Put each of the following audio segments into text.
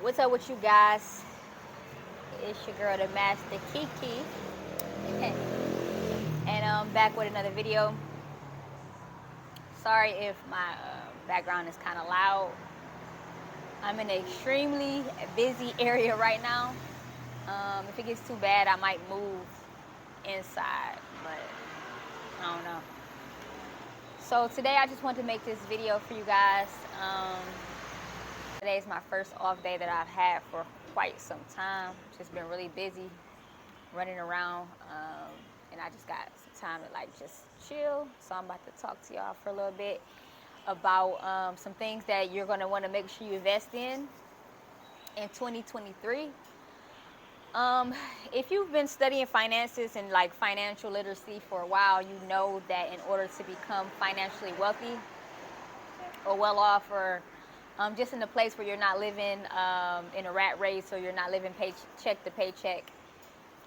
What's up with you guys? It's your girl, the Master Kiki, and I'm back with another video. Sorry if my background is kind of loud. I'm in an extremely busy area right now. If it gets too bad, I might move inside, but I don't know. So today I just wanted to make this video for you guys. Today is my first off day that I've had for quite some time. Just been really busy running around, and I just got some time to just chill. So I'm about to talk to y'all for a little bit about some things that you're going to want to make sure you invest in 2023. If you've been studying finances and financial literacy for a while, you know that in order to become financially wealthy or well off, or just in a place where you're not living in a rat race, or you're not living paycheck to paycheck,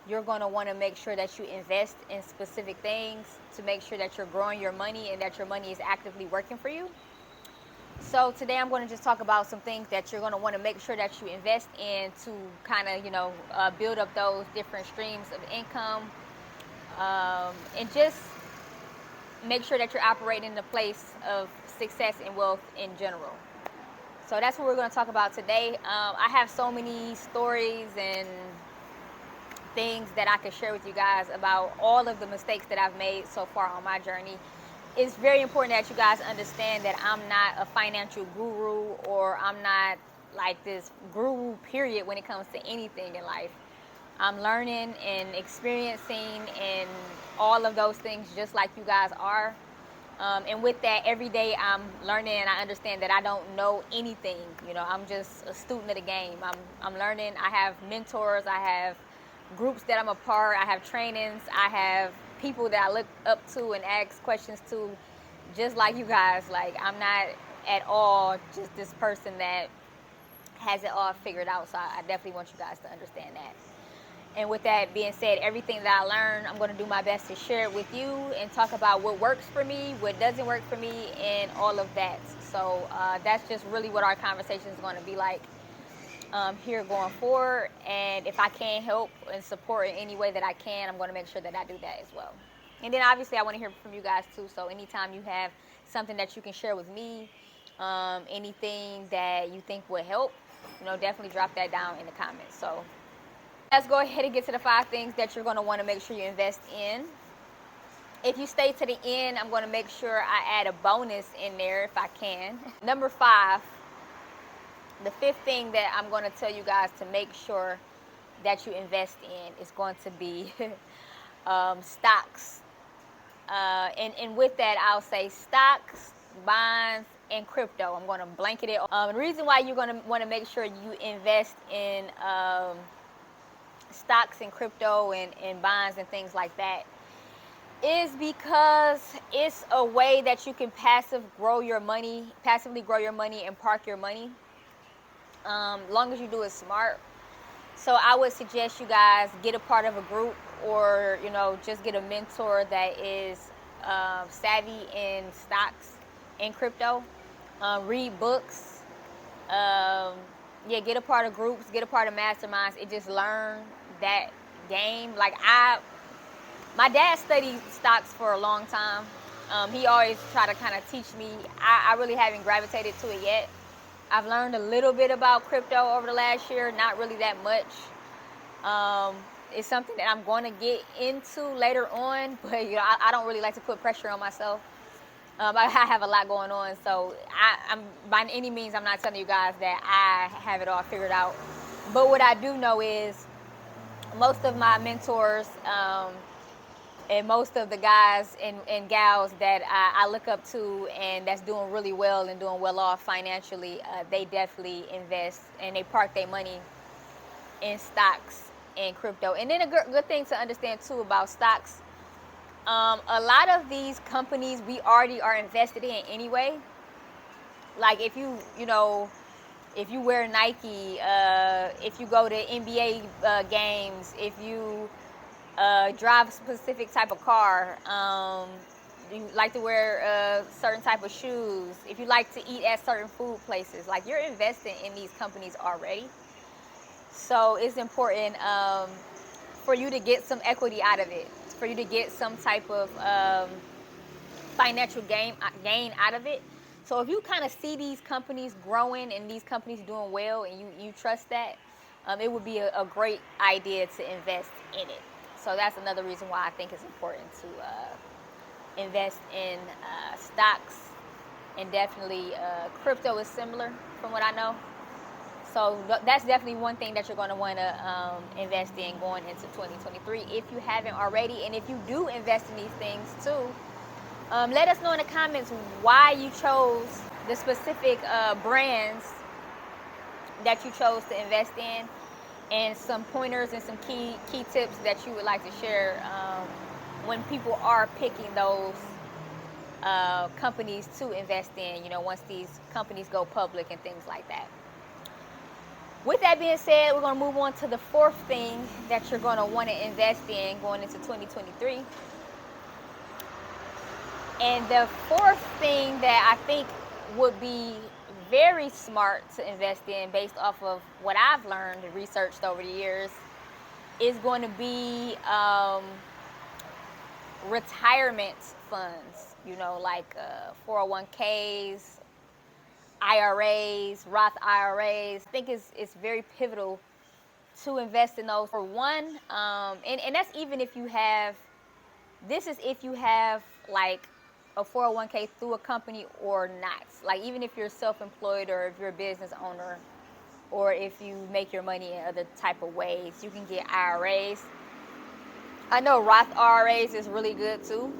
you're going to want to make sure that you invest in specific things to make sure that you're growing your money and that your money is actively working for you. So today I'm going to just talk about some things that you're going to want to make sure that you invest in to kind of, build up those different streams of income, and just make sure that you're operating in a place of success and wealth in general. So that's what we're going to talk about today. I have so many stories and things that I could share with you guys about all of the mistakes that I've made so far on my journey. It's very important that you guys understand that I'm not a financial guru, or I'm not like this guru period when it comes to anything in life. I'm learning and experiencing and all of those things just like you guys are. And with that, every day I'm learning, and I understand that I don't know anything. I'm just a student of the game. I'm learning. I have mentors. I have groups that I'm a part. I have trainings. I have people that I look up to and ask questions to, just like you guys. I'm not at all just this person that has it all figured out. So I definitely want you guys to understand that. And with that being said, everything that I learned, I'm going to do my best to share it with you and talk about what works for me, what doesn't work for me, and all of that. So that's just really what our conversation is going to be like here going forward. And if I can help and support in any way that I can, I'm going to make sure that I do that as well. And then obviously I want to hear from you guys too. So anytime you have something that you can share with me, anything that you think would help, definitely drop that down in the comments. So let's go ahead and get to the 5 things that you're going to want to make sure you invest in. If you stay to the end, I'm going to make sure I add a bonus in there if I can. Number 5, the 5th thing that I'm going to tell you guys to make sure that you invest in is going to be stocks. And with that, I'll say stocks, bonds, and crypto. I'm going to blanket it. The reason why you're going to want to make sure you invest in stocks and crypto and bonds and things like that is because it's a way that you can passively grow your money and park your money, long as you do it smart. So I would suggest you guys get a part of a group, or just get a mentor that is savvy in stocks and crypto. Read books. Get a part of groups, get a part of masterminds, and just learn that game. My dad studied stocks for a long time. He always tried to kind of teach me. I really haven't gravitated to it yet. I've learned a little bit about crypto over the last year, not really that much. It's something that I'm going to get into later on, but I don't really like to put pressure on myself. I have a lot going on, so I'm by any means, I'm not telling you guys that I have it all figured out. But what I do know is most of my mentors and most of the guys and gals that I look up to and that's doing really well and doing well off financially, they definitely invest and they park their money in stocks and crypto. And then a good thing to understand too about stocks, a lot of these companies we already are invested in anyway. Like if you wear Nike, if you go to NBA games, if you drive a specific type of car, you like to wear a certain type of shoes, if you like to eat at certain food places, you're investing in these companies already. So it's important for you to get some equity out of it, for you to get some type of financial gain out of it. So if you kind of see these companies growing and these companies doing well, and you trust that, it would be a great idea to invest in it. So that's another reason why I think it's important to invest in stocks, and definitely crypto is similar from what I know. So that's definitely one thing that you're going to want to invest in going into 2023 if you haven't already. And if you do invest in these things too, let us know in the comments why you chose the specific brands that you chose to invest in, and some pointers and some key tips that you would like to share when people are picking those companies to invest in, once these companies go public and things like that. With that being said, we're going to move on to the fourth thing that you're going to want to invest in going into 2023. And the fourth thing that I think would be very smart to invest in based off of what I've learned and researched over the years is going to be retirement funds, like 401ks, IRAs, Roth IRAs. I think it's very pivotal to invest in those. For one, and that's even if you have, this is if you have like a 401k through a company or not. Like even if you're self-employed or if you're a business owner or if you make your money in other type of ways, you can get IRAs. I know Roth IRAs is really good too.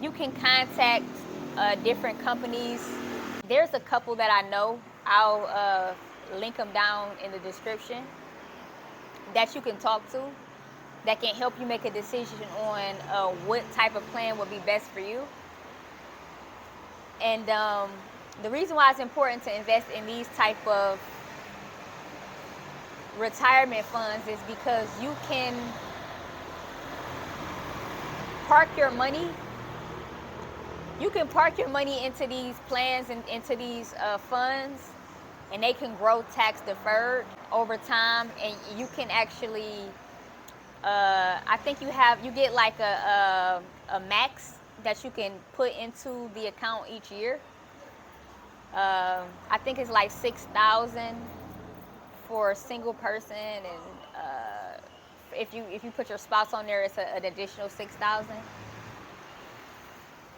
You can contact different companies. There's a couple that I know. I'll link them down in the description that you can talk to that can help you make a decision on what type of plan would be best for you. And the reason why it's important to invest in these type of retirement funds is because you can park your money. You can park your money into these plans and into these funds, and they can grow tax deferred over time. And you can actually, I think you get like a max that you can put into the account each year. I think it's like 6,000 for a single person, and if you put your spouse on there, it's an additional 6,000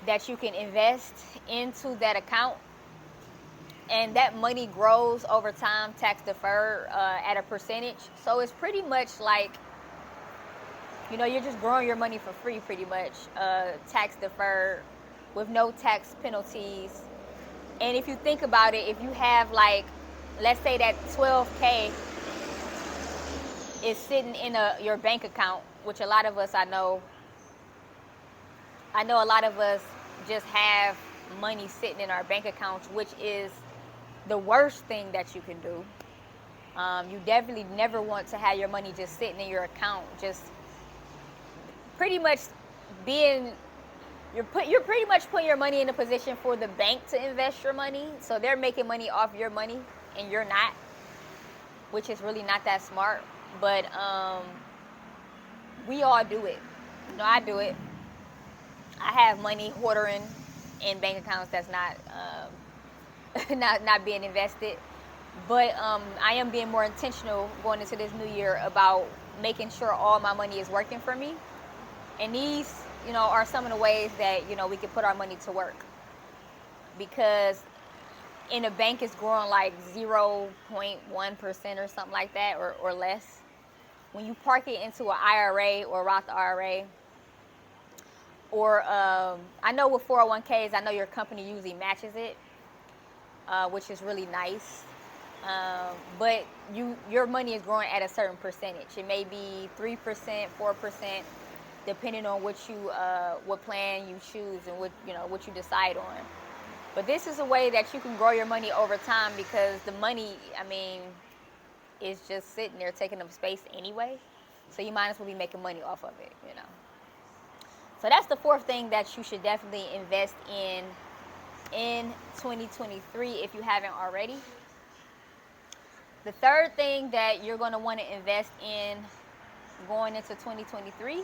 that you can invest into that account, and that money grows over time, tax deferred at a percentage. So it's pretty much like, you're just growing your money for free, pretty much, tax deferred with no tax penalties. And if you think about it, if you have like, let's say that 12K is sitting in your bank account, which a lot of us, I know a lot of us just have money sitting in our bank accounts, which is the worst thing that you can do. You definitely never want to have your money just sitting in your account, just pretty much you're pretty much putting your money in a position for the bank to invest your money. So they're making money off your money and you're not, which is really not that smart. But we all do it. I do it. I have money hoarding in bank accounts that's not not being invested. But I am being more intentional going into this new year about making sure all my money is working for me. And these, are some of the ways that, we can put our money to work. Because in a bank, it's growing like 0.1% or something like that, or less. When you park it into an IRA or Roth IRA, or I know with 401ks, I know your company usually matches it, which is really nice. But your money is growing at a certain percentage. It may be 3%, 4%, depending on what plan you choose and what you decide on. But this is a way that you can grow your money over time, because the money, is just sitting there taking up space anyway. So you might as well be making money off of it, So that's the fourth thing that you should definitely invest in 2023 if you haven't already. The third thing that you're going to want to invest in going into 2023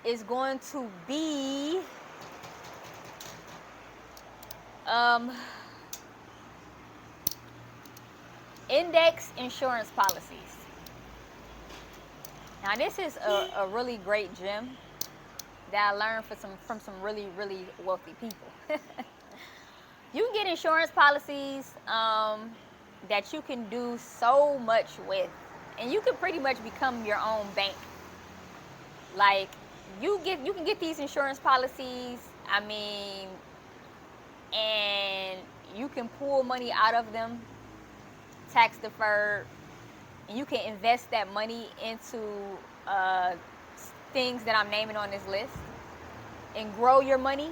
is going to be index insurance policies. Now, this is a really great gem that I learned from some really, really wealthy people. You can get insurance policies that you can do so much with, and you can pretty much become your own bank. Like, you can get these insurance policies, I mean, and you can pull money out of them, tax deferred, and you can invest that money into things that I'm naming on this list, and grow your money,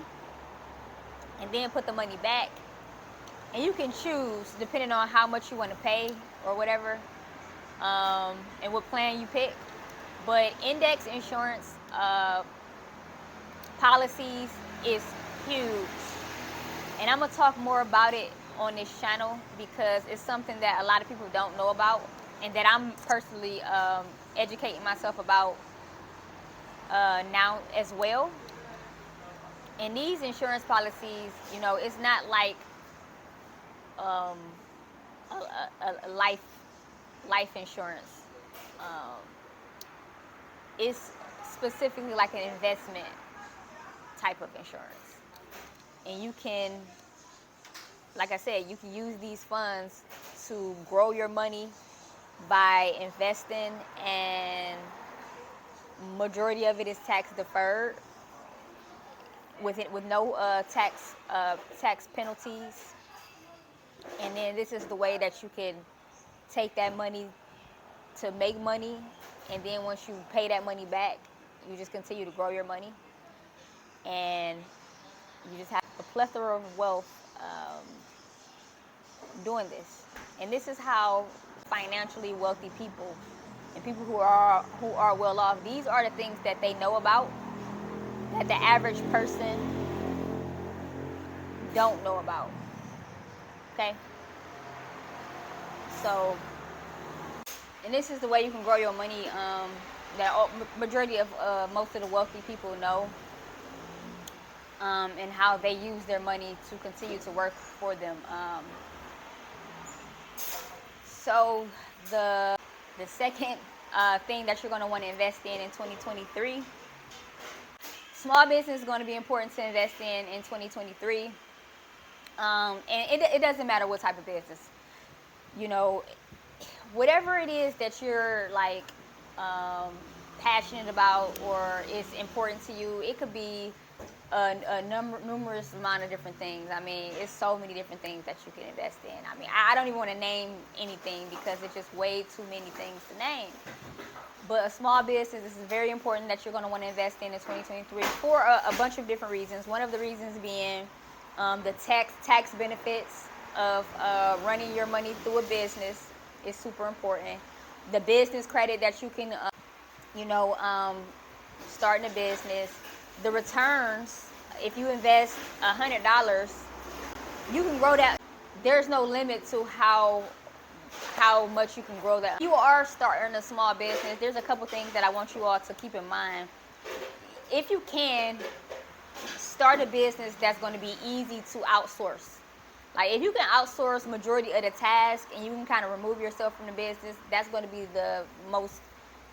and then put the money back. And you can choose, depending on how much you want to pay or whatever, and what plan you pick. But index insurance policies is huge. And I'm going to talk more about it on this channel because it's something that a lot of people don't know about, and that I'm personally educating myself about now as well. And these insurance policies, you know, it's not like a life insurance. It's specifically like an investment type of insurance. And you can, like I said, you can use these funds to grow your money by investing, and majority of it is tax deferred with no tax penalties. And then this is the way that you can take that money to make money, and then once you pay that money back, you just continue to grow your money, and you just have a plethora of wealth doing this. And this is how financially wealthy people and people who are well off, these are the things that they know about that the average person don't know about. Okay? So, and this is the way you can grow your money that majority of most of the wealthy people know, and how they use their money to continue to work for them. So the second thing that you're going to want to invest in 2023, small business is going to be important to invest in 2023. And it doesn't matter what type of business. You know, whatever it is that you're like passionate about or is important to you, it could be a numerous amount of different things. I mean, it's so many different things that you can invest in. I mean, I don't even want to name anything because it's just way too many things to name. But a small business, this is very important that you're going to want to invest in 2023 for a bunch of different reasons. One of the reasons being the tax benefits of running your money through a business is super important. The business credit that you can, starting a business. The returns, if you invest $100, you can grow that. There's no limit to how much you can grow that. If you are starting a small business, there's a couple things that I want you all to keep in mind. If you can, start a business that's going to be easy to outsource. Like, if you can outsource majority of the task and you can kind of remove yourself from the business, that's going to be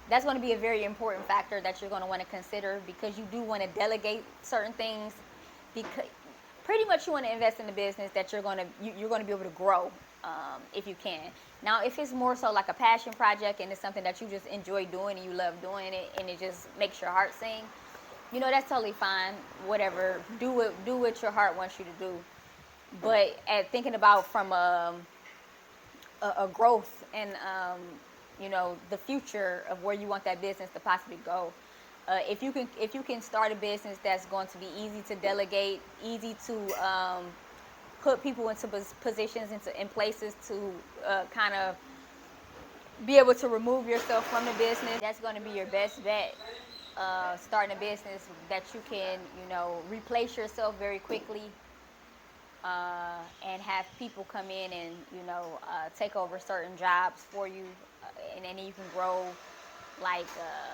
that's going to be a very important factor that you're going to want to consider, because you do want to delegate certain things, because pretty much you want to invest in a business that you're going to be able to grow if you can. Now, if it's more so like a passion project and it's something that you just enjoy doing and you love doing it and it just makes your heart sing, that's totally fine. Whatever, do what your heart wants you to do. But at thinking about from a growth and the future of where you want that business to possibly go, if you can start a business that's going to be easy to delegate, easy to put people into positions, in places to kind of be able to remove yourself from the business, that's going to be your best bet. Starting a business that you can replace yourself very quickly, and have people come in and take over certain jobs for you, and then you can grow like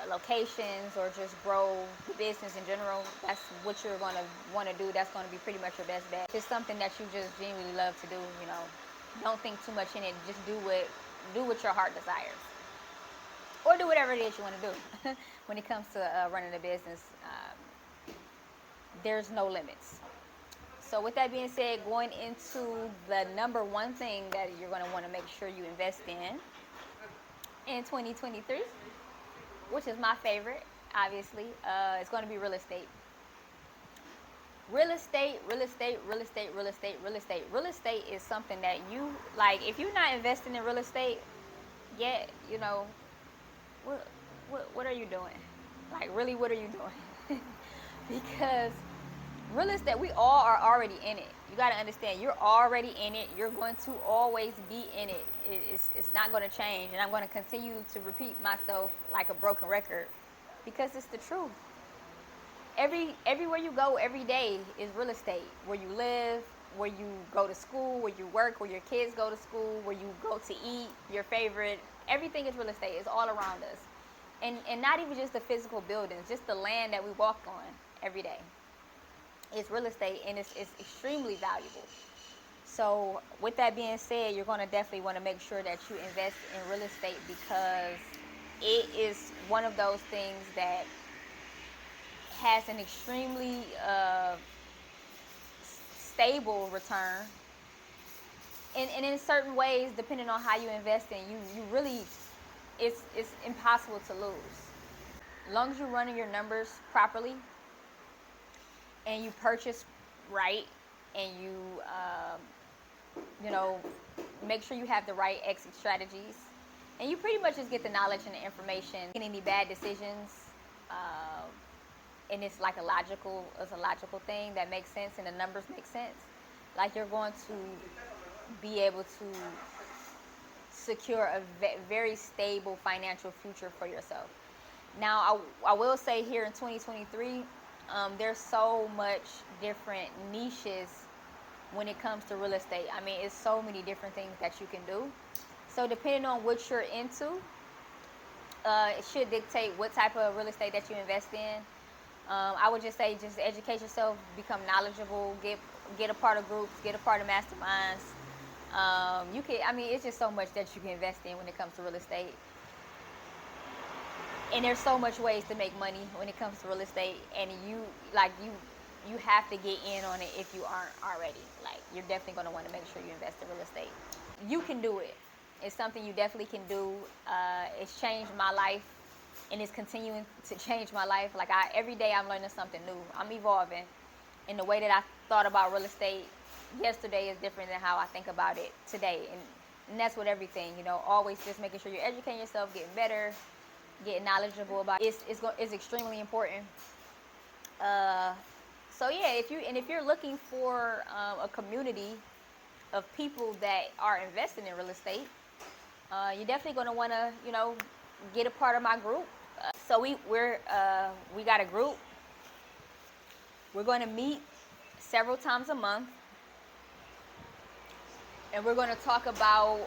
locations or just grow the business in general. That's what you're going to want to do. That's going to be pretty much your best bet. It's something that you just genuinely love to do. Don't think too much in it. Just do what your heart desires, or do whatever it is you want to do. When it comes to running a business, there's no limits. So with that being said, going into the number one thing that you're going to want to make sure you invest in 2023, which is my favorite, obviously, it's going to be real estate. Real estate, real estate, real estate, real estate, real estate. Real estate is something that you, like, if you're not investing in real estate, yet, what are you doing? Like, really, what are you doing? Because real estate, we all are already in it. You got to understand, you're already in it. You're going to always be in it. It's not going to change. And I'm going to continue to repeat myself like a broken record because it's the truth. Everywhere you go every day is real estate. Where you live, where you go to school, where you work, where your kids go to school, where you go to eat, your favorite. Everything is real estate. It's all around us. And not even just the physical buildings, just the land that we walk on every day. It's real estate, and it's extremely valuable. So with that being said, you're going to definitely want to make sure that you invest in real estate because it is one of those things that has an extremely stable return. And in certain ways, depending on how you invest in, you really, it's impossible to lose. As long as you're running your numbers properly, and you purchase right, and you make sure you have the right exit strategies, and you pretty much just get the knowledge and the information. Any bad decisions, and it's like a logical thing that makes sense, and the numbers make sense. Like, you're going to be able to secure a very stable financial future for yourself. Now, I will say here in 2023. There's so much different niches when it comes to real estate. I mean, it's so many different things that you can do. So depending on what you're into, it should dictate what type of real estate that you invest in. I would just say, just educate yourself, become knowledgeable, get a part of groups, get a part of masterminds. It's just so much that you can invest in when it comes to real estate. And there's so much ways to make money when it comes to real estate, and you have to get in on it if you aren't already. Like, you're definitely going to want to make sure you invest in real estate. You can do it. It's something you definitely can do. It's changed my life, and it's continuing to change my life. Like, every day I'm learning something new. I'm evolving. And the way that I thought about real estate yesterday is different than how I think about it today. And that's with everything, always just making sure you're educating yourself, getting better, getting knowledgeable about it. It's extremely important. So yeah, if you're looking for a community of people that are investing in real estate, you're definitely going to want to get a part of my group. So we got a group. We're going to meet several times a month, and we're going to talk about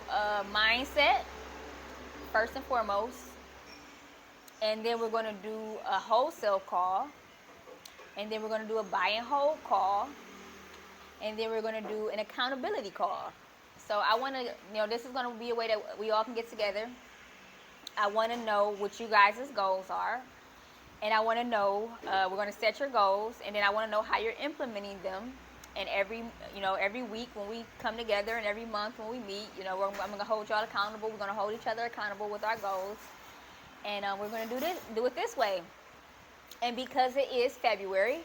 mindset first and foremost. And then we're going to do a wholesale call. And then we're going to do a buy and hold call. And then we're going to do an accountability call. So I want to, this is going to be a way that we all can get together. I want to know what you guys' goals are. And I want to know, we're going to set your goals. And then I want to know how you're implementing them. And every week when we come together, and every month when we meet, I'm going to hold y'all accountable. We're going to hold each other accountable with our goals. And we're going to do it this way. And because it is February,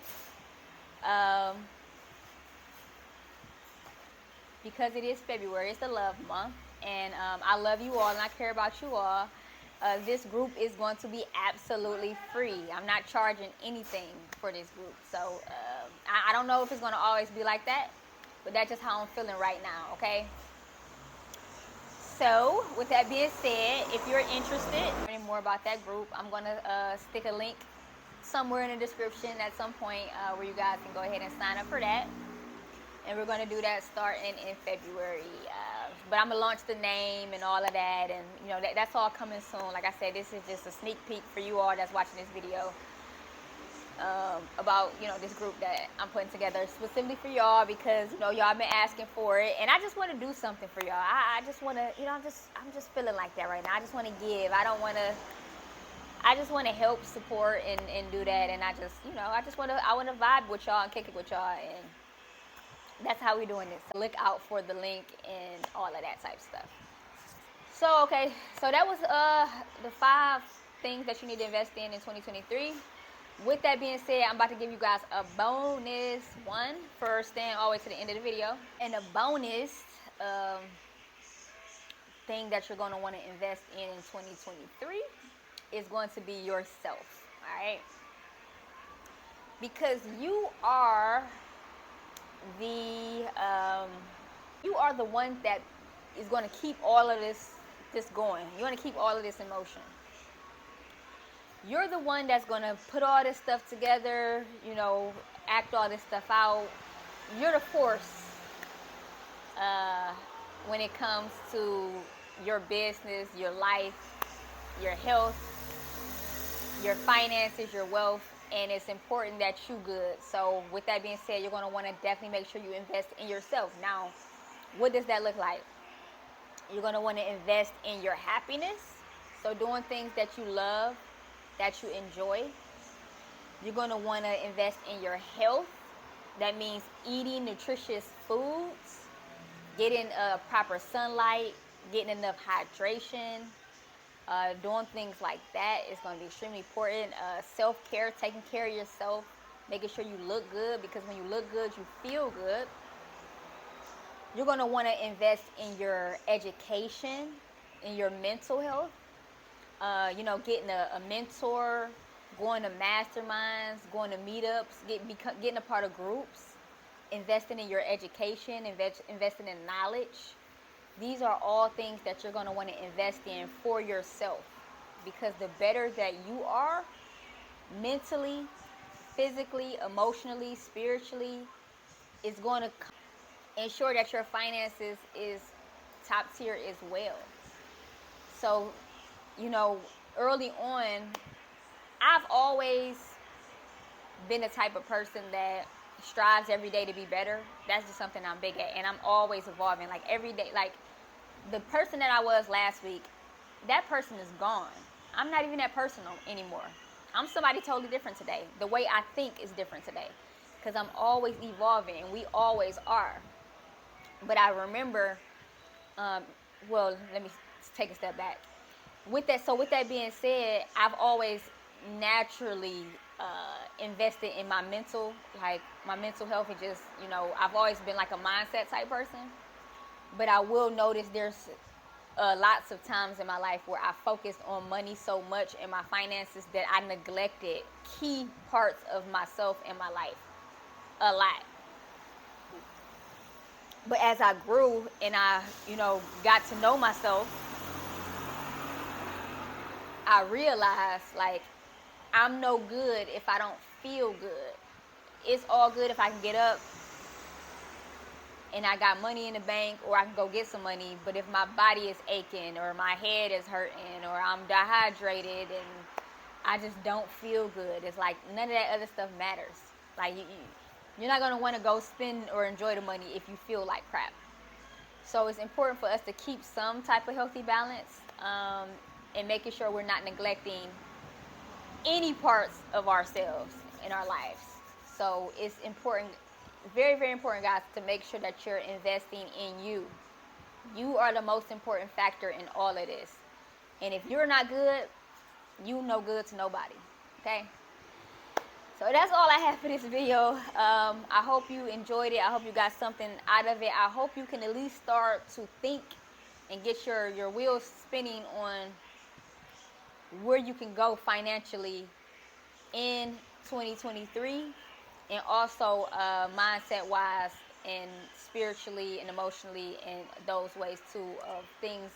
it's the love month. And I love you all, and I care about you all. This group is going to be absolutely free. I'm not charging anything for this group. So I don't know if it's going to always be like that, but that's just how I'm feeling right now, okay? So, with that being said, if you're interested in learning more about that group, I'm going to stick a link somewhere in the description at some point where you guys can go ahead and sign up for that. and we're going to do that starting in February. But I'm going to launch the name and all of that, and that's all coming soon. Like I said, this is just a sneak peek for you all that's watching this video about this group that I'm putting together specifically for y'all, because y'all been asking for it, and I just want to do something for y'all. I just want to I'm just feeling like that right now. I just want to give. I just want to help, support, and do that, and I want to vibe with y'all and kick it with y'all, and that's how we're doing this. Look out for the link and all of that type of stuff. So okay, so that was the 5 things that you need to invest in 2023. With that being said, I'm about to give you guys a bonus one for staying all the way to the end of the video. And a bonus thing that you're going to want to invest in 2023 is going to be yourself, all right? Because you are the one that is going to keep all of this going. You want to keep all of this in motion. You're the one that's going to put all this stuff together, act all this stuff out. You're the force when it comes to your business, your life, your health, your finances, your wealth, and it's important that you good. So with that being said, you're going to want to definitely make sure you invest in yourself. Now, what does that look like? You're going to want to invest in your happiness. So doing things that you love, that you enjoy. You're going to want to invest in your health. That means eating nutritious foods, getting proper sunlight, getting enough hydration, doing things like that is going to be extremely important. Self-care, taking care of yourself, making sure you look good, because when you look good, you feel good. You're going to want to invest in your education, in your mental health. Getting a mentor, going to masterminds, going to meetups, getting a part of groups, investing in your education, investing in knowledge. These are all things that you're going to want to invest in for yourself, because the better that you are mentally, physically, emotionally, spiritually, is going to ensure that your finances is top tier as well. So, early on, I've always been the type of person that strives every day to be better. That's just something I'm big at, and I'm always evolving. Like every day, like the person that I was last week, that person is gone. I'm not even that person anymore. I'm somebody totally different today. The way I think is different today, because I'm always evolving, and we always are. But I remember, let me take a step back. With that being said, I've always naturally invested in my mental health, and just, I've always been like a mindset type person. But I will notice there's lots of times in my life where I focused on money so much and my finances that I neglected key parts of myself and my life a lot. But as I grew and I, got to know myself, I realized, like, I'm no good if I don't feel good. It's all good if I can get up and I got money in the bank, or I can go get some money, but if my body is aching, or my head is hurting, or I'm dehydrated and I just don't feel good, it's like none of that other stuff matters. Like, you're not going to want to go spend or enjoy the money if you feel like crap. So it's important for us to keep some type of healthy balance, and making sure we're not neglecting any parts of ourselves in our lives. So it's important, very, very important, guys, to make sure that you're investing in you. You are the most important factor in all of this. And if you're not good, you no good to nobody. Okay? So that's all I have for this video. I hope you enjoyed it. I hope you got something out of it. I hope you can at least start to think and get your wheels spinning on where you can go financially in 2023, and also mindset wise and spiritually and emotionally, and those ways too, of things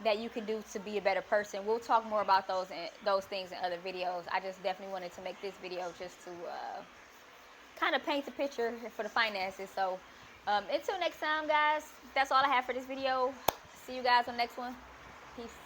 that you can do to be a better person. We'll talk more about those things in other videos. I just definitely wanted to make this video just to kind of paint the picture for the finances. So Until next time, guys, that's all I have for this video. See you guys on the next one. Peace.